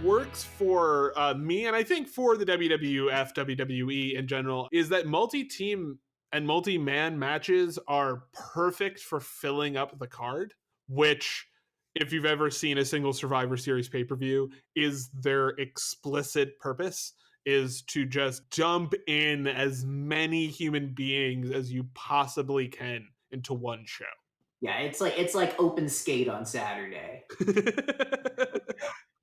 works for me, and I think for the WWF, WWE in general, is that multi-team and multi-man matches are perfect for filling up the card, which, if you've ever seen a single Survivor Series pay-per-view, is their explicit purpose, is to just dump in as many human beings as you possibly can into one show. Yeah, it's like open skate on Saturday.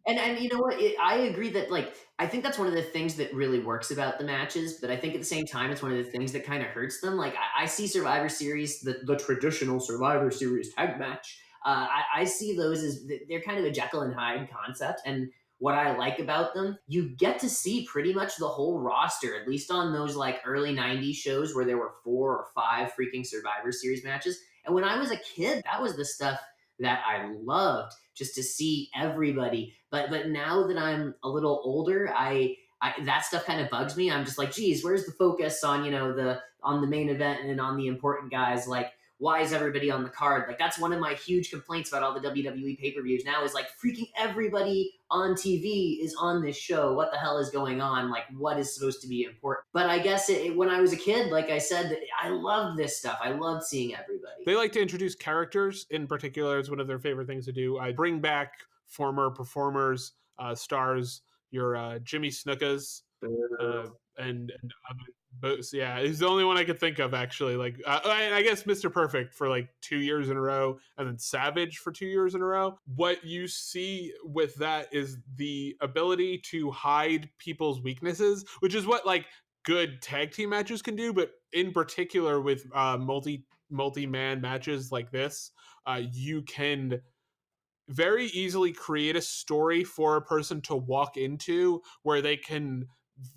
And you know what? I agree that, like, I think that's one of the things that really works about the matches, but I think at the same time it's one of the things that kind of hurts them. Like, I see Survivor Series, the traditional Survivor Series tag match. I see those as they're kind of a Jekyll and Hyde concept, and what I like about them, you get to see pretty much the whole roster, at least on those like early '90s shows where there were 4 or 5 freaking Survivor Series matches. And when I was a kid, that was the stuff that I loved, just to see everybody. But now that I'm a little older, I that stuff kind of bugs me. I'm just like, geez, where's the focus on, the main event and on the important guys? Like, why is everybody on the card? Like, that's one of my huge complaints about all the WWE pay-per-views now, is like, freaking everybody on TV is on this show. What the hell is going on? Like, what is supposed to be important? But I guess when I was a kid, like I said, I loved this stuff. I loved seeing everybody. They like to introduce characters in particular as one of their favorite things to do. I bring back former performers, stars, your Jimmy Snukas, and yeah, he's the only one I could think of, actually. Like, I guess Mr. Perfect for like 2 years in a row, and then Savage for 2 years in a row. What you see with that is the ability to hide people's weaknesses, which is what like good tag team matches can do, but in particular with multi-man matches like this, you can very easily create a story for a person to walk into where they can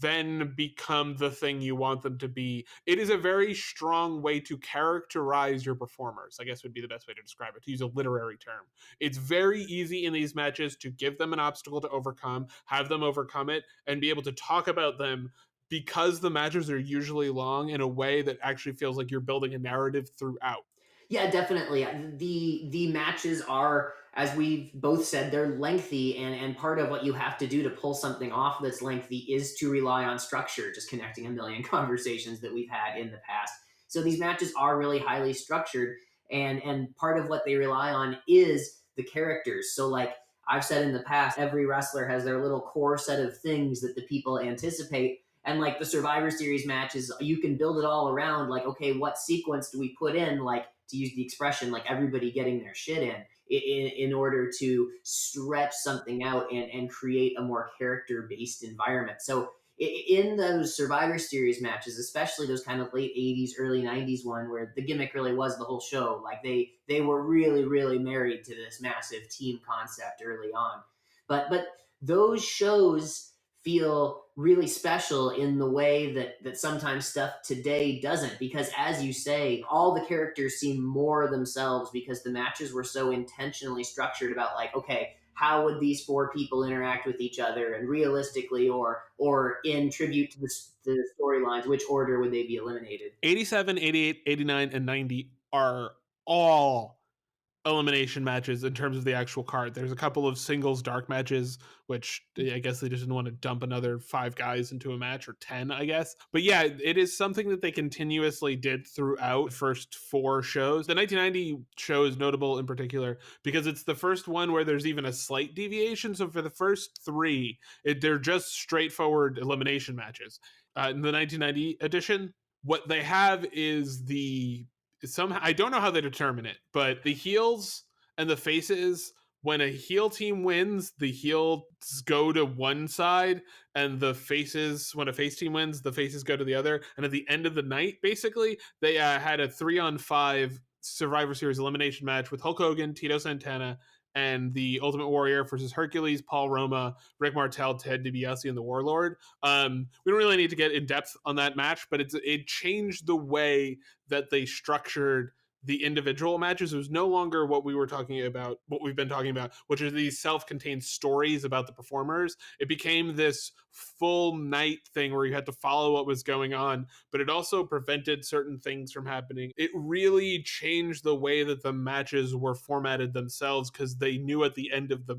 then become the thing you want them to be. It is a very strong way to characterize your performers, I guess would be the best way to describe it, to use a literary term. It's very easy in these matches to give them an obstacle to overcome, have them overcome it, and be able to talk about them, because the matches are usually long, in a way that actually feels like you're building a narrative throughout. Yeah, definitely. The matches are, as we've both said, they're lengthy, and part of what you have to do to pull something off that's lengthy is to rely on structure, just connecting a million conversations that we've had in the past. So these matches are really highly structured, and part of what they rely on is the characters. So, like I've said in the past, every wrestler has their little core set of things that the people anticipate. And like the Survivor Series matches, you can build it all around, like, okay, what sequence do we put in, like, to use the expression, like everybody getting their shit in order to stretch something out and create a more character-based environment. So in those Survivor Series matches, especially those kind of late '80s, early '90s one, where the gimmick really was the whole show, like they were really, really married to this massive team concept early on. But those shows feel really special in the way that sometimes stuff today doesn't, because, as you say, all the characters seem more themselves because the matches were so intentionally structured about, like, okay, how would these 4 people interact with each other, and realistically, or in tribute to the storylines, which order would they be eliminated? 87, 88, 89, and 90 are all elimination matches in terms of the actual card. There's a couple of singles dark matches, which I guess they just didn't want to dump another 5 guys into a match, or 10, I guess. But yeah, it is something that they continuously did throughout the first 4 shows. The 1990 show is notable in particular because it's the first one where there's even a slight deviation. So for the first 3, they're just straightforward elimination matches. In the 1990 edition, what they have is somehow, I don't know how they determine it, but the heels and the faces, when a heel team wins, the heels go to one side, and the faces, when a face team wins, the faces go to the other. And at the end of the night, basically, they had a 3-on-5 Survivor Series elimination match with Hulk Hogan, Tito Santana, and the Ultimate Warrior versus Hercules, Paul Roma, Rick Martel, Ted DiBiase, and the Warlord. We don't really need to get in depth on that match, but it changed the way that they structured the individual matches. It was no longer what we've been talking about, which are these self-contained stories about the performers. It became this full night thing where you had to follow what was going on, but it also prevented certain things from happening. It really changed the way that the matches were formatted themselves, because they knew at the end of the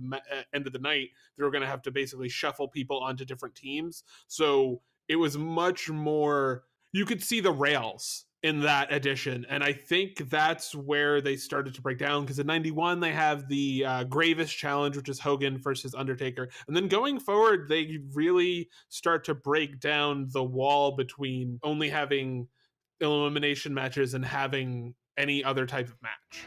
night they were going to have to basically shuffle people onto different teams. So it was much more, you could see the rails in that edition, and I think that's where they started to break down, because in 91 they have the Gravis challenge, which is Hogan versus Undertaker, and then going forward they really start to break down the wall between only having elimination matches and having any other type of match.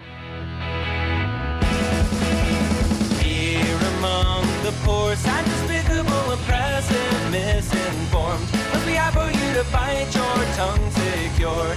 Here among the poor, sad, despicable, oppressive, misinformed, must be hard for you to bite your tongue secure.